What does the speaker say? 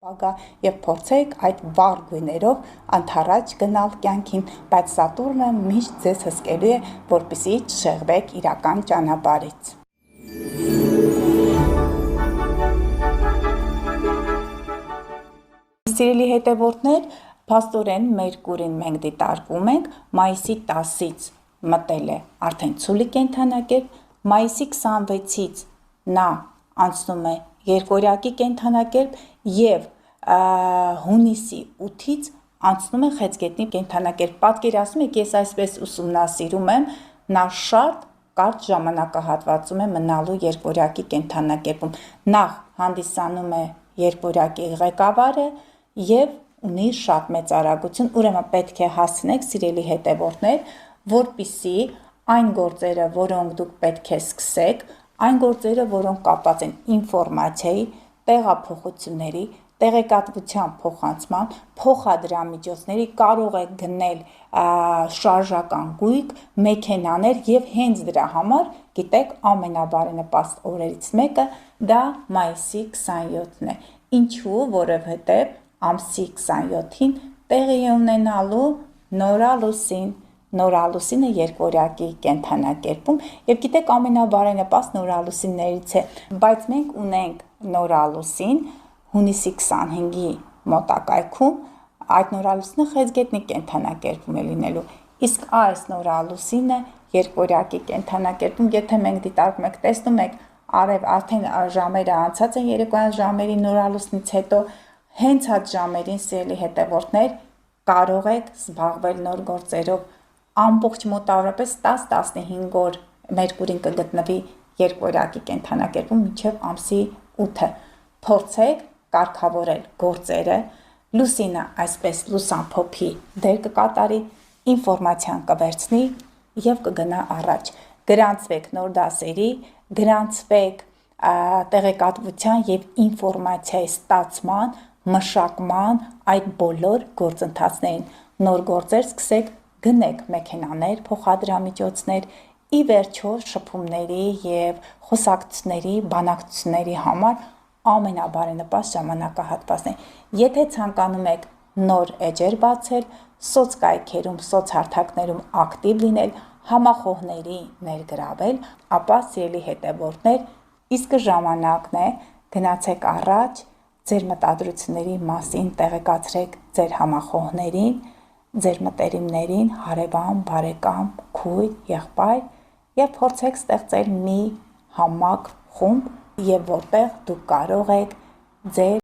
ապագա եւ փորձեք այդ վառ գույներով անթառաջ գնալ կյանքին, բայց Սատուրնը միշտ ձեզ հսկելու է, որպեսզի չշեղվեք իրական ճանապարհից։ Սիրելի հետևորդներ, փաստորեն Մերկուրին մենք դիտարկում ենք մայիսի 10-ից մտել է արդեն ցուլի կենդանակերպ, մայիսի 26-ից նա անցնում է երկորյակի կենդանակերպ եւ հունիսի 8-ից անցնում է խեցգետնի կենդանակերպ։ Պատկերացնում եք, ես այսպես ուսումնասիրում եմ, նա շատ կարճ ժամանակահատվածում է մնալու երկորյակի կենդանակերպում։ Նախ հանդիսանում է երկորյակի ղեկավարը եւ ունի շատ մեծ արագություն, ուրեմն պետք է հասցնեք, սիրելի հետևորդներ, որպեսզի այն գործերը, որոնք դուք պետք է սկսեք, այն գործերը, որոնք կապված են ինֆորմացիայի, տեղափոխությունների, տեղեկատվության փոխանցման, փոխադրամիջոցների, կարող եք գնել շարժական գույք, մեքենաներ եւ հենց դրա համար, գիտեք, ամենաբարենպաստ օրերից մեկը դա մայիսի 27-ն է։ Ինչու? Որովհետեւ ամսի 27-ին տեղի է ունենալու նորալուսին։ Նորալուսինը երկորյակի կենդանակերպում եւ գիտեք ամենաբարենպաստ նորալուսիններից է, բայց մենք ունենք նորալուսին հունիսի 25-ի մոտակայքում, այդ նորալուսինը խեցգետնի կենդանակերպում է լինելու, իսկ այս նորալուսինը երկորյակի կենդանակերպում, եթե մենք դիտարկում ենք, տեսնում եք, արև արդեն ժամերը անցած են երեկոյան ժամերի նորալուսնից հետո, հենց այդ ժամերին, սիրելի հետևորդներ, կարող եք զբաղվել նոր գործերով, ամբողջ մոտավորապես 10-15 օր Մերկուրին կգտնվի երկորյակի կենդանակերպում մինչև ամսի 8-ը։ Փորձեք կարգավորել գործերը, լուսինը այսպես լուսամփոփի դեր կկատարի, ինֆորմացիան կվերցնի եւ կգնա առաջ։ Գրանցվեք նոր դասերի, գրանցվեք տեղեկատվության եւ ինֆորմացիայի ստացման, մշակման այդ բոլոր գործընթացներին։ Նոր գործեր սկսեք, գնեք մեքենաներ, փոխադրամիջոցներ, ի վերջո շփումների եւ խոսակցությունների, բանակցությունների համար ամենաբարենպաստ ժամանակահատվածն է։ Եթե ցանկանում եք նոր էջեր բացել, սոցկայքերում, սոցհարթակներում ակտիվ լինել, համախոհների ներգրավել, ապա սիրելի հետևորդներ, իսկ ժամանակն է գնացեք առաջ, ձեր մտադրությունների մասին տեղեկացրեք ձեր համախոհներին, ձեր մտերիմներին, հարևան, բարեկամ, քույր, եղբայր եւ փորձեք ստեղծել մի համակ խումբ, եւ որտեղ դուք կարող եք ձեր